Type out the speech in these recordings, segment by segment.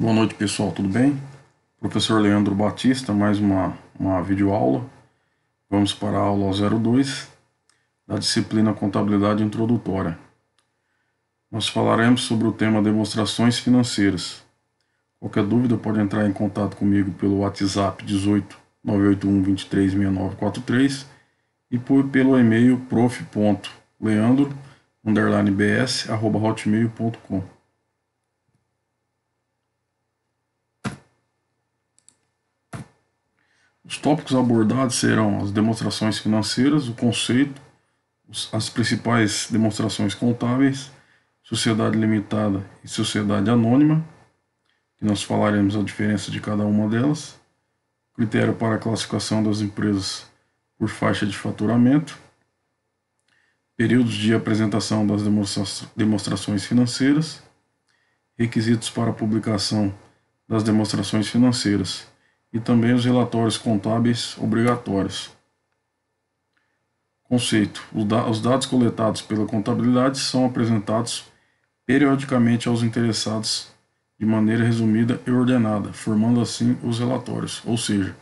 Boa noite, pessoal, tudo bem? Professor Leandro Batista, mais uma videoaula. Vamos para a aula 02 da disciplina Contabilidade Introdutória. Nós falaremos sobre o tema demonstrações financeiras. Qualquer dúvida pode entrar em contato comigo pelo WhatsApp 18 981 23 6943 e pelo e-mail prof.leandro_bs@hotmail.com. Os tópicos abordados serão as demonstrações financeiras, o conceito, as principais demonstrações contábeis, sociedade limitada e sociedade anônima, que nós falaremos a diferença de cada uma delas, critério para a classificação das empresas por faixa de faturamento, períodos de apresentação das demonstrações financeiras, requisitos para a publicação das demonstrações financeiras e também os relatórios contábeis obrigatórios. Conceito: os dados coletados pela contabilidade são apresentados periodicamente aos interessados de maneira resumida e ordenada, formando assim os relatórios. Ou seja,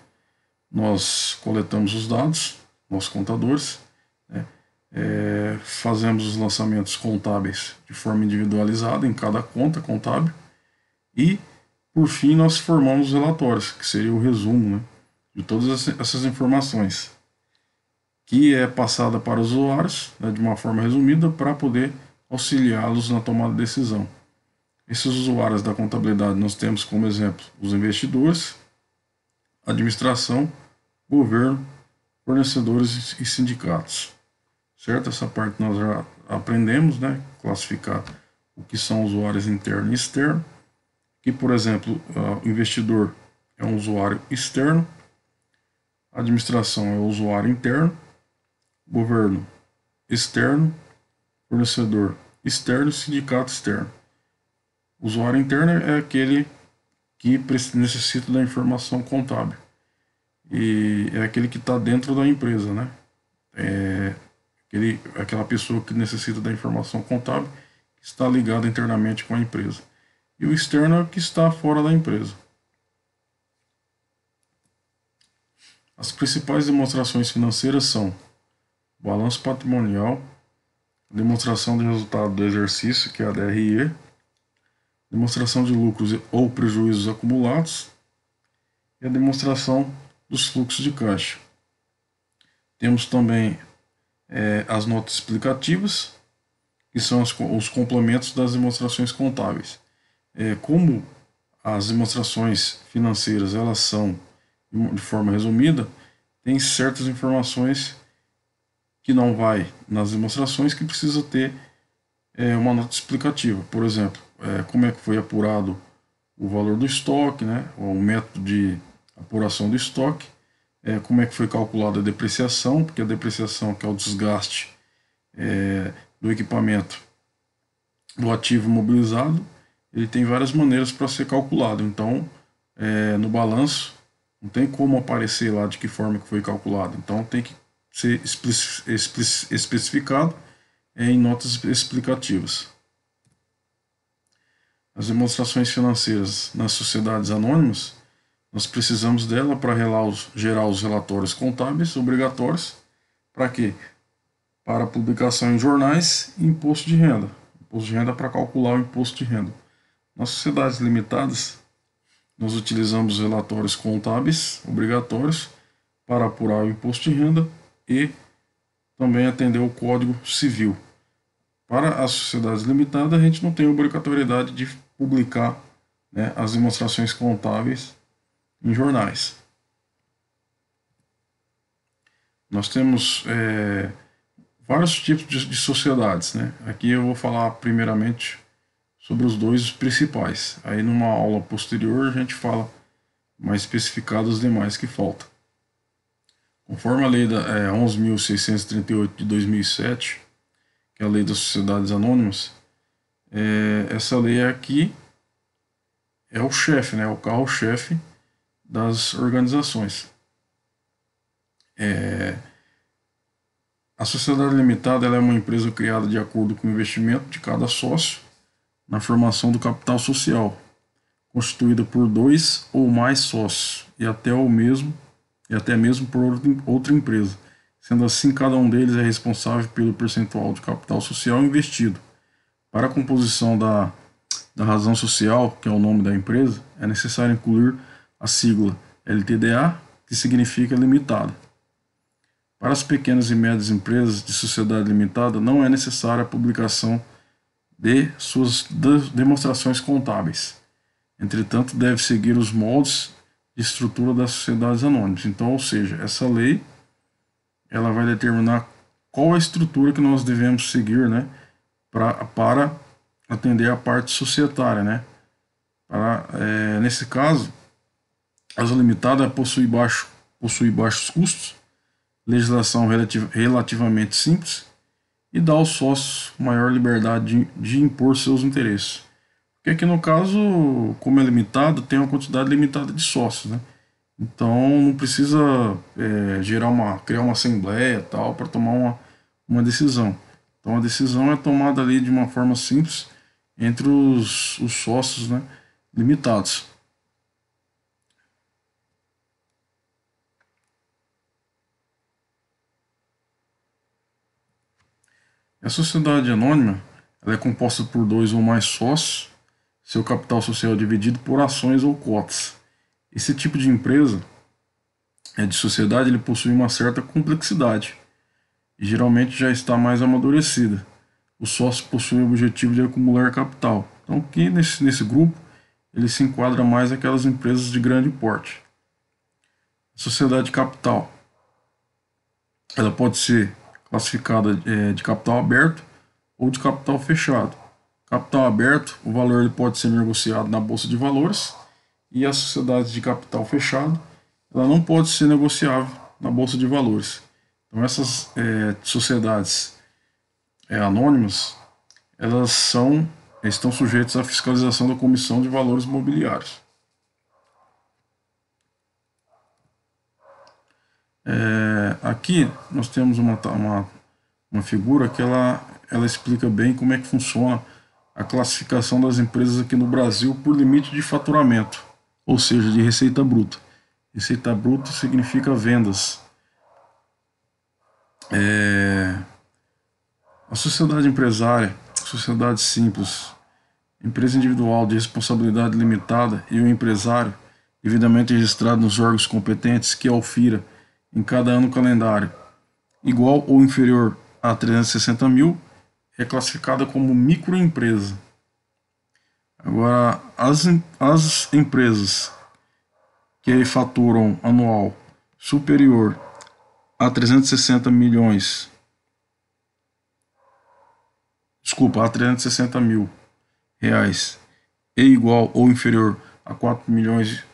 nós coletamos os dados, nós contadores, né, fazemos os lançamentos contábeis de forma individualizada em cada conta contábil e, por fim, nós formamos os relatórios, que seria o resumo, né, de todas essas informações, que é passada para os usuários, né, de uma forma resumida, para poder auxiliá-los na tomada de decisão. Esses usuários da contabilidade nós temos como exemplo os investidores, administração, governo, fornecedores e sindicatos. Certo? Essa parte nós já aprendemos, né? Classificar o que são usuários interno e externo. Que, por exemplo, o investidor é um usuário externo, a administração é o usuário interno, governo externo, fornecedor externo e sindicato externo. O usuário interno é aquele que necessita da informação contábil e é aquele que está dentro da empresa, né? Aquela pessoa que necessita da informação contábil que está ligada internamente com a empresa. E o externo é o que está fora da empresa. As principais demonstrações financeiras são balanço patrimonial, demonstração de resultado do exercício, que é a DRE, demonstração de lucros ou prejuízos acumulados e a demonstração dos fluxos de caixa. Temos também as notas explicativas, que são os complementos das demonstrações contábeis. Como as demonstrações financeiras elas são de forma resumida, tem certas informações que não vai nas demonstrações que precisa ter uma nota explicativa. Por exemplo, como é que foi apurado o valor do estoque, né, o método de apuração do estoque, como é que foi calculada a depreciação, porque a depreciação, que é o desgaste do equipamento do ativo imobilizado, ele tem várias maneiras para ser calculado. Então, no balanço, não tem como aparecer lá de que forma que foi calculado. Então, tem que ser especificado em notas explicativas. As demonstrações financeiras nas sociedades anônimas, nós precisamos dela para gerar os relatórios contábeis obrigatórios. Para quê? Para publicação em jornais e imposto de renda. Imposto de renda para calcular o imposto de renda. Nas sociedades limitadas, nós utilizamos os relatórios contábeis obrigatórios para apurar o imposto de renda e também atender o Código Civil. Para as sociedades limitadas, a gente não tem obrigatoriedade de publicar, né, as demonstrações contábeis em jornais. Nós temos vários tipos de sociedades, né? Aqui eu vou falar primeiramente sobre os dois principais. Aí numa aula posterior a gente fala mais especificado os demais que faltam. Conforme a lei 11.638 de 2007, que é a lei das sociedades anônimas, essa lei aqui é o chefe, né, o carro-chefe das organizações. A sociedade limitada ela é uma empresa criada de acordo com o investimento de cada sócio na formação do capital social, constituída por dois ou mais sócios e até mesmo por outra empresa. Sendo assim, cada um deles é responsável pelo percentual de capital social investido. Para a composição da razão social, que é o nome da empresa, é necessário incluir a sigla LTDA, que significa limitada. Para as pequenas e médias empresas de sociedade limitada, não é necessária a publicação de suas demonstrações contábeis. Entretanto, deve seguir os moldes de estrutura das sociedades anônimas. Então, ou seja, essa lei ela vai determinar qual a estrutura que nós devemos seguir, né, para atender a parte societária, né. Nesse caso, a limitada possui baixos custos, legislação relativamente simples e dá aos sócios maior liberdade de impor seus interesses. Porque aqui no caso, como é limitado, tem uma quantidade limitada de sócios, né? Então não precisa criar uma assembleia tal para tomar uma decisão. Então a decisão é tomada ali de uma forma simples entre os sócios, né, limitados. A sociedade anônima ela é composta por dois ou mais sócios, seu capital social é dividido por ações ou cotas. Esse tipo de empresa, de sociedade, ele possui uma certa complexidade e geralmente já está mais amadurecida. Os sócios possuem o objetivo de acumular capital. Então, aqui nesse grupo, ele se enquadra mais aquelas empresas de grande porte. A sociedade de capital, ela pode ser classificada de capital aberto ou de capital fechado. Capital aberto, o valor ele pode ser negociado na bolsa de valores, e a sociedade de capital fechado, ela não pode ser negociável na bolsa de valores. Então essas sociedades anônimas, elas estão sujeitas à fiscalização da Comissão de Valores Mobiliários. Aqui nós temos uma figura que ela explica bem como é que funciona a classificação das empresas aqui no Brasil por limite de faturamento, ou seja, de receita bruta. Receita bruta significa vendas. A sociedade empresária, sociedade simples, empresa individual de responsabilidade limitada e o empresário, devidamente registrado nos órgãos competentes, que é o FIRA, em cada ano calendário, igual ou inferior a 360 mil, é classificada como microempresa. Agora, as empresas que faturam anual superior a 360 milhões, a 360 mil reais e igual ou inferior a 4 milhões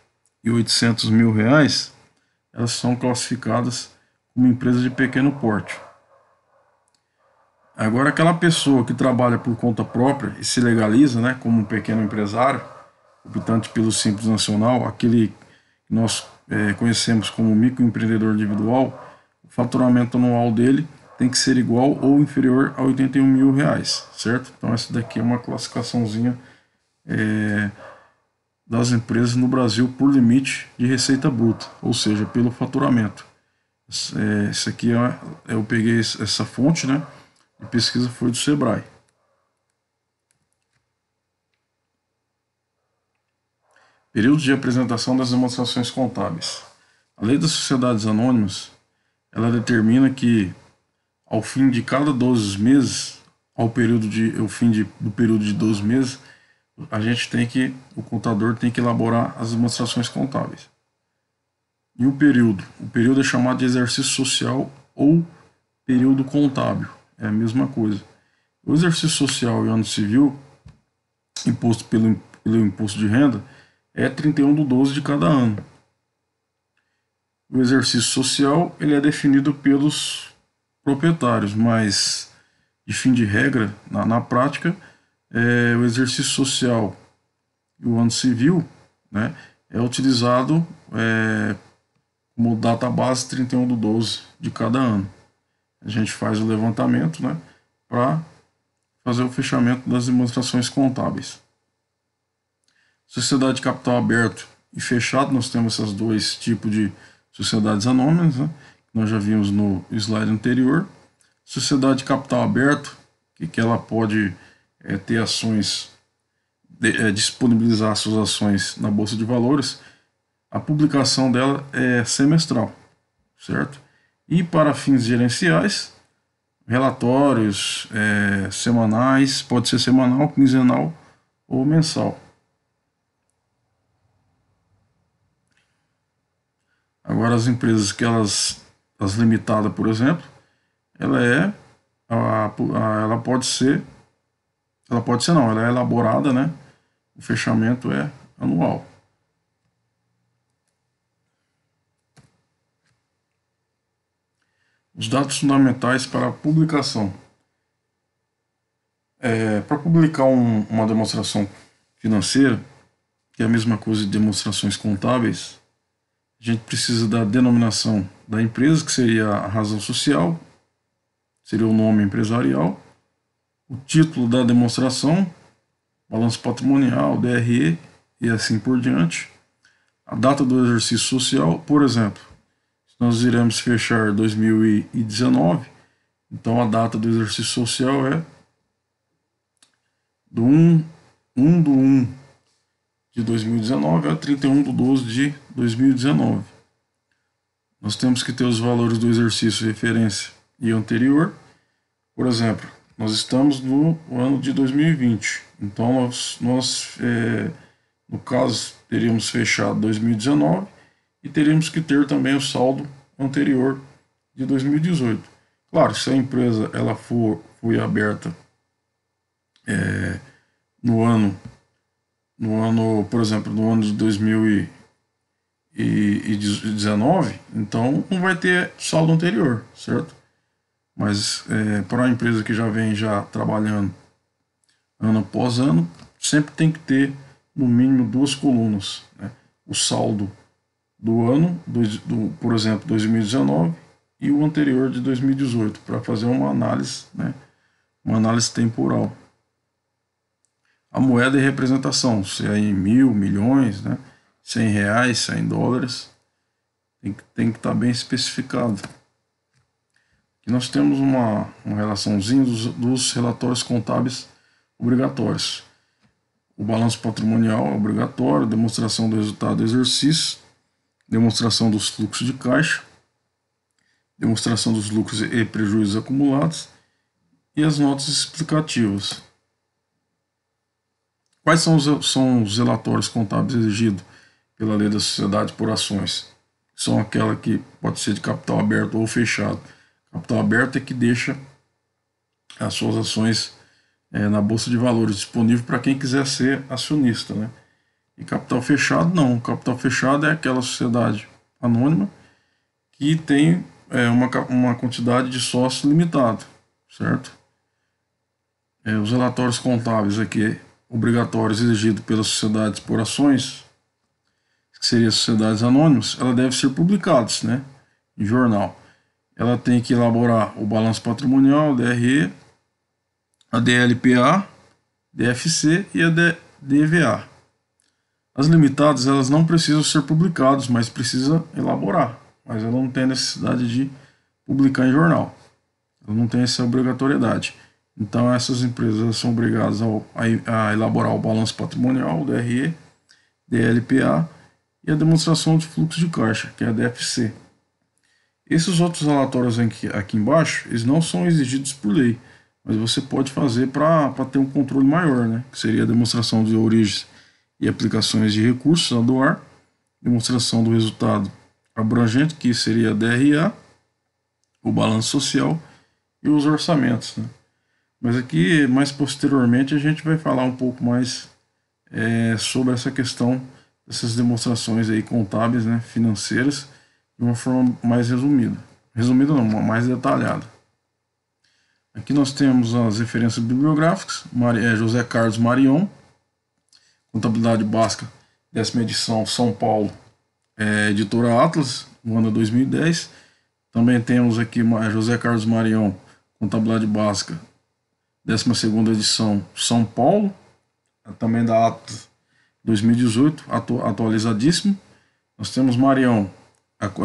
e 800 mil reais, elas são classificadas como empresas de pequeno porte. Agora, aquela pessoa que trabalha por conta própria e se legaliza, né, como um pequeno empresário, optante pelo Simples Nacional, aquele que nós conhecemos como microempreendedor individual, o faturamento anual dele tem que ser igual ou inferior a 81 mil reais, certo? Então essa daqui é uma classificaçãozinha das empresas no Brasil por limite de receita bruta, ou seja, pelo faturamento. Isso aqui eu peguei essa fonte, né? De pesquisa foi do Sebrae. Período de apresentação das demonstrações contábeis. A Lei das Sociedades Anônimas, ela determina que ao fim de cada 12 meses, ao fim do período de 12 meses, o contador tem que elaborar as demonstrações contábeis. E o período é chamado de exercício social ou período contábil, é a mesma coisa. O exercício social e o ano civil, imposto pelo imposto de renda, é 31/12 de cada ano. O exercício social ele é definido pelos proprietários, mas de fim de regra, na prática, o exercício social e o ano civil, né, é utilizado como data base 31/12 de cada ano. A gente faz o levantamento, né, para fazer o fechamento das demonstrações contábeis. Sociedade de capital aberto e fechado, nós temos esses dois tipos de sociedades anônimas, né, que nós já vimos no slide anterior. Sociedade de capital aberto, que ela pode ter ações, disponibilizar suas ações na Bolsa de Valores. A publicação dela é semestral, certo? E para fins gerenciais, relatórios semanais, pode ser semanal, quinzenal ou mensal. Agora as empresas que as limitadas, por exemplo, ela pode ser não, ela é elaborada, né? O fechamento é anual. Os dados fundamentais para a publicação. Para publicar uma demonstração financeira, que é a mesma coisa de demonstrações contábeis, a gente precisa da denominação da empresa, que seria a razão social, seria o nome empresarial, o título da demonstração, balanço patrimonial, DRE e assim por diante, a data do exercício social, por exemplo, se nós iremos fechar 2019, então a data do exercício social é do 1/1 de 2019 a 31/12 de 2019. Nós temos que ter os valores do exercício referência e anterior. Por exemplo, nós estamos no ano de 2020, então nós no caso, teríamos fechado 2019 e teríamos que ter também o saldo anterior de 2018. Claro, se a empresa foi aberta no ano, por exemplo, no ano de 2019, então não vai ter saldo anterior, certo? Mas para uma empresa que já vem trabalhando ano após ano, sempre tem que ter no mínimo duas colunas, né? O saldo do ano, por exemplo, 2019 e o anterior de 2018, para fazer uma análise, né? Uma análise temporal. A moeda e representação, se é em mil, milhões, né? Se é em reais, se é em dólares, tem que estar bem especificado. Aqui nós temos uma relaçãozinha dos relatórios contábeis obrigatórios. O balanço patrimonial é obrigatório, demonstração do resultado do exercício, demonstração dos fluxos de caixa, demonstração dos lucros e prejuízos acumulados e as notas explicativas. Quais são os relatórios contábeis exigidos pela lei da sociedade por ações? São aquela que pode ser de capital aberto ou fechado. Capital aberto é que deixa as suas ações na Bolsa de Valores disponível para quem quiser ser acionista, né? E capital fechado não. Capital fechado é aquela sociedade anônima que tem uma quantidade de sócios limitado, certo? Os relatórios contábeis aqui obrigatórios exigidos pelas sociedades por ações, que seriam sociedades anônimas, ela deve ser publicados, né, em jornal. Ela tem que elaborar o balanço patrimonial, DRE, a DLPA, DFC e a DVA. As limitadas, elas não precisam ser publicadas, mas precisa elaborar. Mas ela não tem necessidade de publicar em jornal. Ela não tem essa obrigatoriedade. Então essas empresas são obrigadas a elaborar o balanço patrimonial, o DRE, DLPA e a demonstração de fluxo de caixa, que é a DFC. Esses outros relatórios aqui embaixo, eles não são exigidos por lei, mas você pode fazer para ter um controle maior, né? Que seria a demonstração de origens e aplicações de recursos a doar, demonstração do resultado abrangente, que seria a DRA, o balanço social e os orçamentos, né? Mas aqui, mais posteriormente, a gente vai falar um pouco mais sobre essa questão dessas demonstrações aí contábeis, né, financeiras, de uma forma mais resumida. Resumida não, mais detalhada. Aqui nós temos as referências bibliográficas, José Carlos Marion, Contabilidade Básica, 10ª edição, São Paulo, editora Atlas, no ano 2010. Também temos aqui José Carlos Marion, Contabilidade Básica, 12ª edição, São Paulo, também da Atlas, 2018, atualizadíssimo. Nós temos Marião,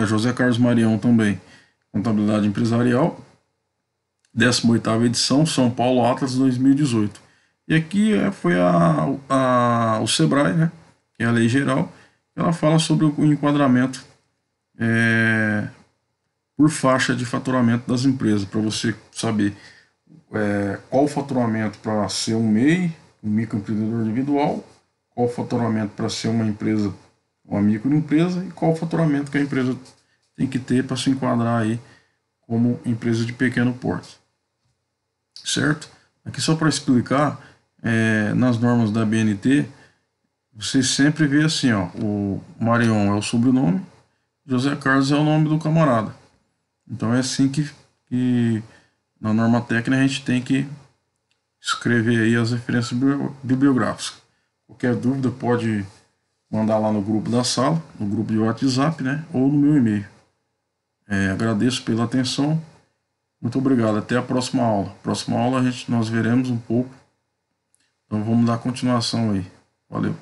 José Carlos Marião também, Contabilidade Empresarial, 18ª edição, São Paulo Atlas 2018. E aqui foi o SEBRAE, né, que é a lei geral, ela fala sobre o enquadramento por faixa de faturamento das empresas, para você saber qual o faturamento para ser um MEI, um microempreendedor individual, qual o faturamento para ser uma empresa, uma microempresa, e qual o faturamento que a empresa tem que ter para se enquadrar aí como empresa de pequeno porte. Certo? Aqui só para explicar, nas normas da BNT, você sempre vê assim, ó, o Marion é o sobrenome, José Carlos é o nome do camarada. Então é assim que na norma técnica a gente tem que escrever aí as referências bibliográficas. Qualquer dúvida pode mandar lá no grupo da sala, no grupo de WhatsApp, né, ou no meu e-mail. Agradeço pela atenção. Muito obrigado. Até a próxima aula. Próxima aula nós veremos um pouco. Então vamos dar continuação aí. Valeu.